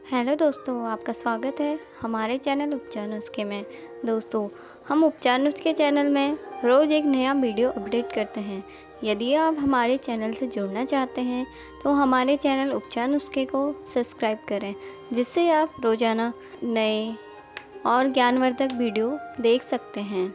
Hello दोस्तों, आपका स्वागत है हमारे चैनल उपचार नुस्खे में। दोस्तों, हम उपचार नुस्खे चैनल में रोज़ एक नया वीडियो अपडेट करते हैं। यदि आप हमारे चैनल से जुड़ना चाहते हैं तो हमारे चैनल उपचार नुस्खे को सब्सक्राइब करें, जिससे आप रोज़ाना नए और ज्ञानवर्धक वीडियो देख सकते हैं।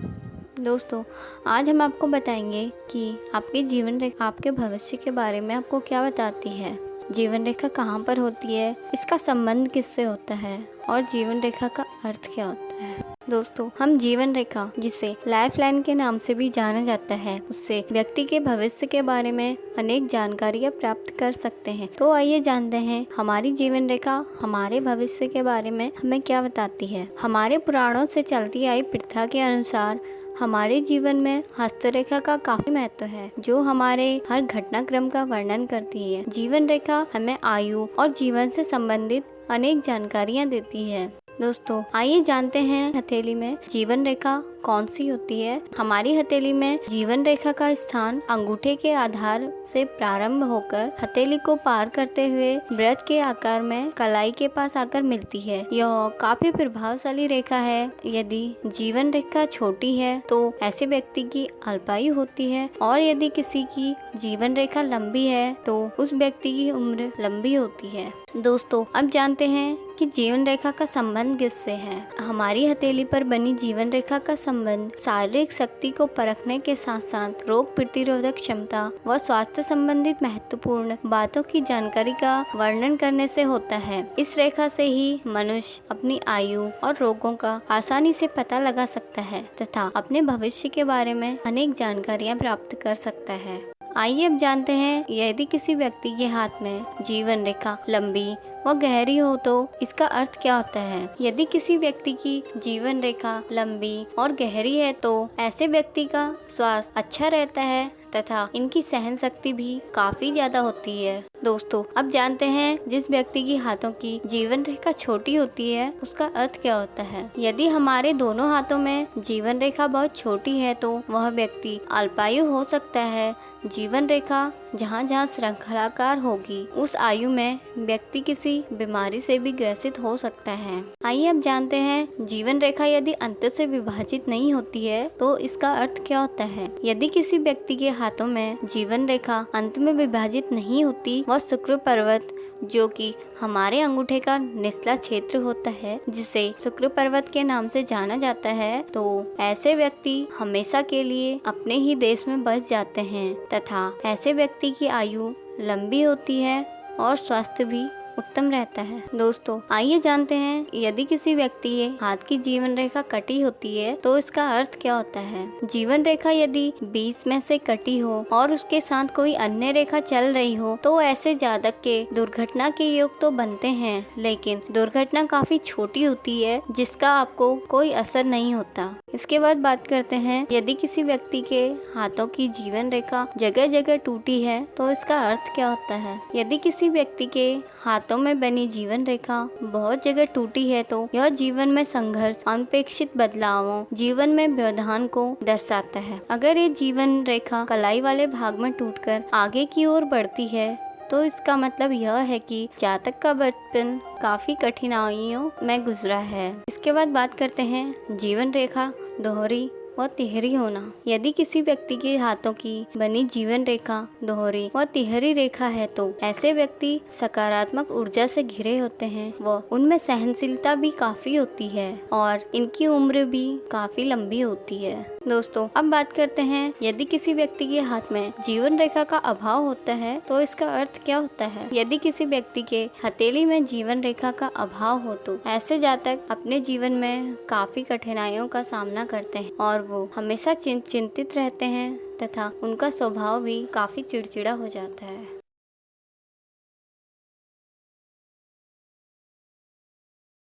दोस्तों, आज हम आपको बताएंगे कि आपकी जीवन रेखा आपके भविष्य के बारे में आपको क्या बताती है, जीवन रेखा कहाँ पर होती है, इसका संबंध किससे होता है और जीवन रेखा का अर्थ क्या होता है। दोस्तों, हम जीवन रेखा, जिसे लाइफ लाइन के नाम से भी जाना जाता है, उससे व्यक्ति के भविष्य के बारे में अनेक जानकारियाँ प्राप्त कर सकते हैं। तो आइए जानते हैं हमारी जीवन रेखा हमारे भविष्य के बारे में हमें क्या बताती है। हमारे पुराणों से चलती आई प्रथा के अनुसार हमारे जीवन में हस्तरेखा का काफी महत्व है, जो हमारे हर घटनाक्रम का वर्णन करती है। जीवन रेखा हमें आयु और जीवन से संबंधित अनेक जानकारियाँ देती है। दोस्तों, आइए जानते हैं हथेली में जीवन रेखा कौन सी होती है। हमारी हथेली में जीवन रेखा का स्थान अंगूठे के आधार से प्रारंभ होकर हथेली को पार करते हुए वृत्त के आकार में कलाई के पास आकर मिलती है। यह काफी प्रभावशाली रेखा है। यदि जीवन रेखा छोटी है तो ऐसे व्यक्ति की अल्पायु होती है, और यदि किसी की जीवन रेखा लंबी है तो उस व्यक्ति की उम्र लंबी होती है। दोस्तों, अब जानते हैं कि जीवन रेखा का संबंध किससे है। हमारी हथेली पर बनी जीवन रेखा का संबंध शारीरिक शक्ति को परखने के साथ साथ रोग प्रतिरोधक क्षमता व स्वास्थ्य संबंधित महत्वपूर्ण बातों की जानकारी का वर्णन करने से होता है। इस रेखा से ही मनुष्य अपनी आयु और रोगों का आसानी से पता लगा सकता है तथा अपने भविष्य के बारे में अनेक जानकारियाँ प्राप्त कर सकता है। आइए अब जानते हैं, यदि किसी व्यक्ति के हाथ में जीवन रेखा लंबी व गहरी हो तो इसका अर्थ क्या होता है। यदि किसी व्यक्ति की जीवन रेखा लंबी और गहरी है तो ऐसे व्यक्ति का स्वास्थ्य अच्छा रहता है तथा इनकी सहन शक्ति भी काफी ज्यादा होती है। दोस्तों, अब जानते हैं जिस व्यक्ति की हाथों की जीवन रेखा छोटी होती है उसका अर्थ क्या होता है। यदि हमारे दोनों हाथों में जीवन रेखा बहुत छोटी है तो वह व्यक्ति अल्पायु हो सकता है। जीवन रेखा जहाँ जहाँ श्रृंखलाकार होगी उस आयु में व्यक्ति किसी बीमारी से भी ग्रसित हो सकता है। आइए अब जानते हैं, जीवन रेखा यदि अंत से विभाजित नहीं होती है तो इसका अर्थ क्या होता है। यदि किसी व्यक्ति के हाथों में जीवन रेखा अंत में विभाजित नहीं होती, वह शुक्र पर्वत, जो कि हमारे अंगूठे का निचला क्षेत्र होता है, जिसे शुक्र पर्वत के नाम से जाना जाता है, तो ऐसे व्यक्ति हमेशा के लिए अपने ही देश में बस जाते हैं तथा ऐसे व्यक्ति की आयु लंबी होती है और स्वास्थ्य भी उत्तम रहता है। दोस्तों, आइए जानते हैं, यदि किसी व्यक्ति के हाथ की जीवन रेखा कटी होती है तो इसका अर्थ क्या होता है। जीवन रेखा यदि बीच में से कटी हो और उसके साथ कोई अन्य रेखा चल रही हो तो ऐसे जातक के दुर्घटना के योग तो बनते हैं, लेकिन दुर्घटना काफी छोटी होती है जिसका आपको कोई असर नहीं होता। इसके बाद बात करते हैं, यदि किसी व्यक्ति के हाथों की जीवन रेखा जगह जगह टूटी है तो इसका अर्थ क्या होता है। यदि किसी व्यक्ति के हाथों में बनी जीवन रेखा बहुत जगह टूटी है तो यह जीवन में संघर्ष, अनपेक्षित बदलावों, जीवन में व्यवधान को दर्शाता है। अगर ये जीवन रेखा कलाई वाले भाग में टूटकर आगे की ओर बढ़ती है तो इसका मतलब यह है कि जातक का बचपन काफी कठिनाइयों में गुजरा है। इसके बाद बात करते हैं जीवन रेखा दोहरी व तिहरी होना। यदि किसी व्यक्ति के हाथों की बनी जीवन रेखा दोहरी व तिहरी रेखा है तो ऐसे व्यक्ति सकारात्मक ऊर्जा से घिरे होते हैं व उनमें सहनशीलता भी काफी होती है और इनकी उम्र भी काफी लंबी होती है। दोस्तों, अब बात करते हैं, यदि किसी व्यक्ति के हाथ में जीवन रेखा का अभाव होता है तो इसका अर्थ क्या होता है। यदि किसी व्यक्ति के हथेली में जीवन रेखा का अभाव हो तो ऐसे जातक अपने जीवन में काफी कठिनाइयों का सामना करते हैं और वो हमेशा चिंतित रहते हैं तथा उनका स्वभाव भी काफी चिड़चिड़ा हो जाता है।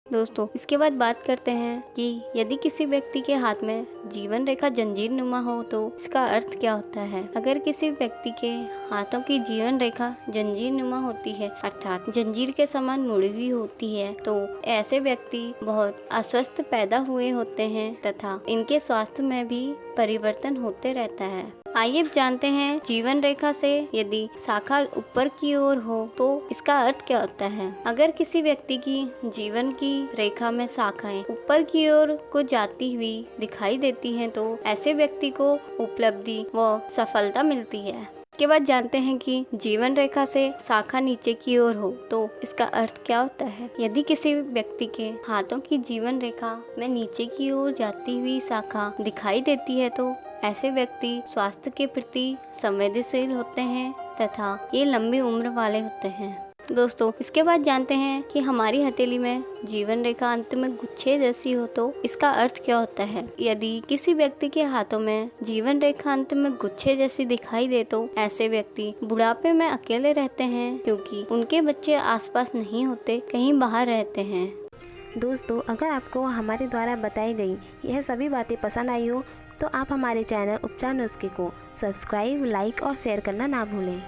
दोस्तों, इसके बाद बात करते हैं कि यदि किसी व्यक्ति के हाथ में जीवन रेखा जंजीर नुमा हो तो इसका अर्थ क्या होता है। अगर किसी व्यक्ति के हाथों की जीवन रेखा जंजीर नुमा होती है, अर्थात जंजीर के समान मुड़ी हुई होती है, तो ऐसे व्यक्ति बहुत अस्वस्थ पैदा हुए होते हैं तथा इनके स्वास्थ्य में भी परिवर्तन होते रहता है। आइए अब जानते हैं जीवन रेखा से यदि शाखा ऊपर की ओर हो तो इसका अर्थ क्या होता है। अगर किसी व्यक्ति की जीवन की रेखा में शाखाएं ऊपर की ओर को जाती हुई दिखाई देती हैं तो ऐसे व्यक्ति को उपलब्धि व सफलता मिलती है। के बाद जानते हैं कि जीवन रेखा से शाखा नीचे की ओर हो तो इसका अर्थ क्या होता है। यदि किसी व्यक्ति के हाथों की जीवन रेखा में नीचे की ओर जाती हुई शाखा दिखाई देती है तो ऐसे व्यक्ति स्वास्थ्य के प्रति संवेदनशील होते हैं तथा ये लंबी उम्र वाले होते हैं। दोस्तों, इसके बाद जानते हैं कि हमारी हथेली में जीवन रेखा अंत में गुच्छे जैसी हो तो इसका अर्थ क्या होता है। यदि किसी व्यक्ति के हाथों में जीवन रेखा अंत में गुच्छे जैसी दिखाई दे तो ऐसे व्यक्ति बुढ़ापे में अकेले रहते हैं क्योंकि उनके बच्चे आसपास नहीं होते, कहीं बाहर रहते हैं। दोस्तों, अगर आपको हमारे द्वारा बताई गई यह सभी बातें पसंद आई हो तो आप हमारे चैनल उपचार नुस्खे को सब्सक्राइब, लाइक और शेयर करना ना भूलें।